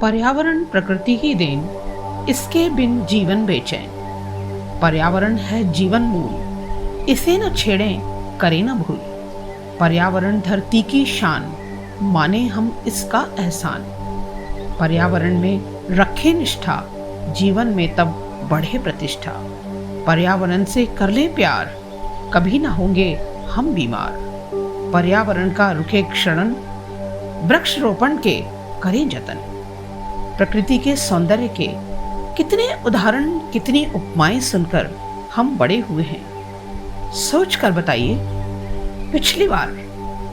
पर्यावरण प्रकृति की देन, इसके बिन जीवन बेचैन। पर्यावरण है जीवन मूल, इसे न छेड़ें करें न भूल। पर्यावरण धरती की शान, माने हम इसका एहसान। पर्यावरण में रखे निष्ठा, जीवन में तब बढ़े प्रतिष्ठा। पर्यावरण से कर ले प्यार, कभी ना होंगे हम बीमार। पर्यावरण का रुके क्षरण, वृक्ष रोपण के करें जतन। प्रकृति के सौंदर्य के कितने उदाहरण, कितनी उपमाएं सुनकर हम बड़े हुए हैं। सोच कर बताइए, पिछली बार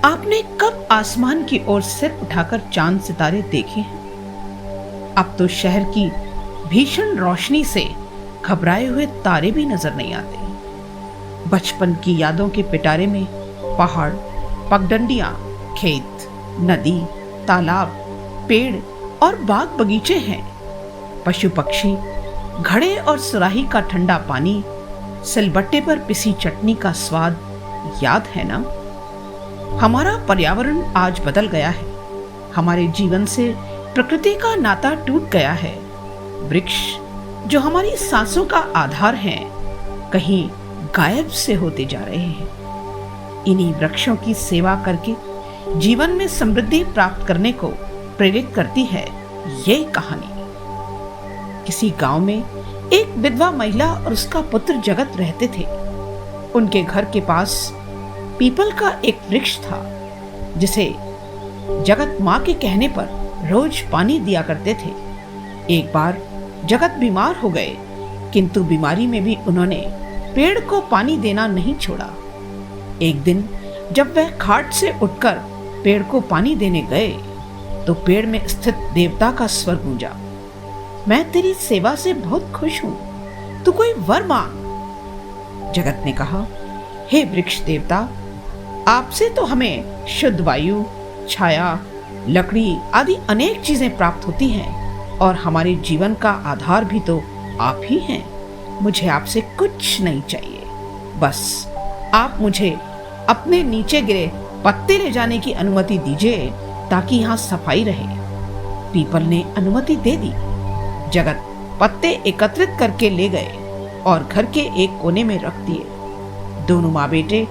आपने कब आसमान की ओर सिर उठाकर चांद सितारे देखे हैं? अब तो शहर की भीषण रोशनी से घबराए हुए तारे भी नजर नहीं आते। बचपन की यादों के पिटारे में पहाड़, पगडंडियां, खेत, नदी, तालाब, पेड़ और बाग बगीचे हैं। पशु पक्षी, घड़े और सुराही का ठंडा पानी, सिलबट्टे पर पिसी चटनी का स्वाद याद है ना? हमारा पर्यावरण आज बदल गया है। हमारे जीवन से प्रकृति का नाता टूट गया है। वृक्ष जो हमारी सांसों का आधार हैं, कहीं गायब से होते जा रहे हैं। इन्हीं वृक्षों की सेवा करके जीवन में समृद्धि प्राप्त करने को प्रेरित करती है ये कहानी। किसी गांव में एक विधवा महिला और उसका पुत्र जगत रहते थे। उनके घर के पास पीपल का एक वृक्ष था, जिसे जगत माँ के कहने पर रोज पानी दिया करते थे। एक बार जगत बीमार हो गए, किंतु बीमारी में भी उन्होंने पेड़ को पानी देना नहीं छोड़ा। एक दिन जब वह खाट से उठकर पेड़ को पानी देने गए, तो पेड़ में स्थित देवता का स्वर गूंजा, मैं तेरी सेवा से बहुत खुश हूं, तू कोई वर मांग। जगत ने कहा, हे वृक्ष देवता, आपसे तो हमें शुद्ध वायु, छाया, लकड़ी आदि अनेक चीजें प्राप्त होती हैं और हमारे जीवन का आधार भी तो आप ही हैं। मुझे आपसे कुछ नहीं चाहिए, बस आप मुझे अपने नीचे गिरे पत्ते ले जाने की अनुमति दीजिए ताकि यहाँ सफाई रहे। पीपल ने अनुमति दे दी। जगत पत्ते एकत्रित करके ले गए और घर के एक कोने में रख दिए। दोनों माँ बेटे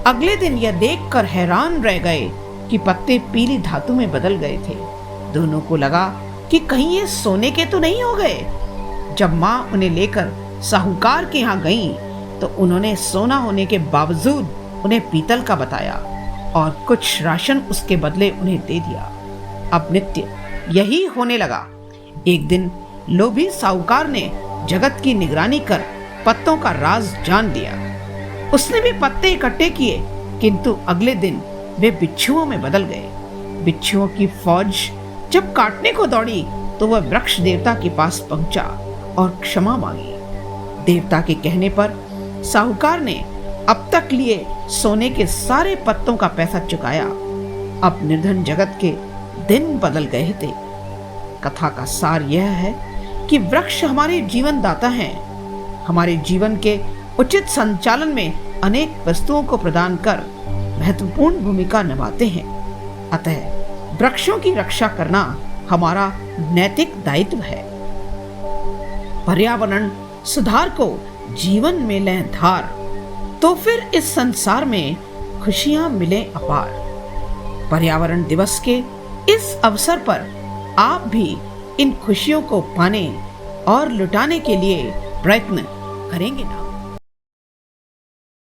अगले दिन यह देखकर हैरान रह गए कि पत्ते पीली धातु में बदल गए थे। दोनों को लगा कि कहीं ये सोने के तो नहीं हो गए। जब माँ उन्हें लेकर साहूकार के यहाँ गई, तो उन्होंने सोना होने के बावजूद उन्हें पीतल का बताया और कुछ राशन उसके बदले उन्हें दे दिया। अब नित्य यही होने लगा। एक दिन लोभी साहूकार ने जगत की निगरानी कर पत्तों का राज जान लिया। उसने भी पत्ते इकट्ठे किए, किंतु अगले दिन वे बिच्छुओं में बदल गए। बिच्छुओं की फौज जब काटने को दौड़ी, तो वह वृक्ष देवता के पास पहुंचा और क्षमा मांगी। देवता के कहने पर साहूकार ने अब तक लिए सोने के सारे पत्तों का पैसा चुकाया। अब निर्धन जगत के दिन बदल गए थे। कथा का सार यह है कि वृक्ष हमारे जीवन दाता हैं। हमारे जीवन के उचित संचालन में अनेक वस्तुओं को प्रदान कर महत्वपूर्ण भूमिका निभाते हैं। अतः वृक्षों की रक्षा करना हमारा नैतिक दायित्व है। पर्यावरण सुधार को जीवन में लें धार, तो फिर इस संसार में खुशियां मिले अपार। पर्यावरण दिवस के इस अवसर पर आप भी इन खुशियों को पाने और लुटाने के लिए प्रयत्न करेंगे ना?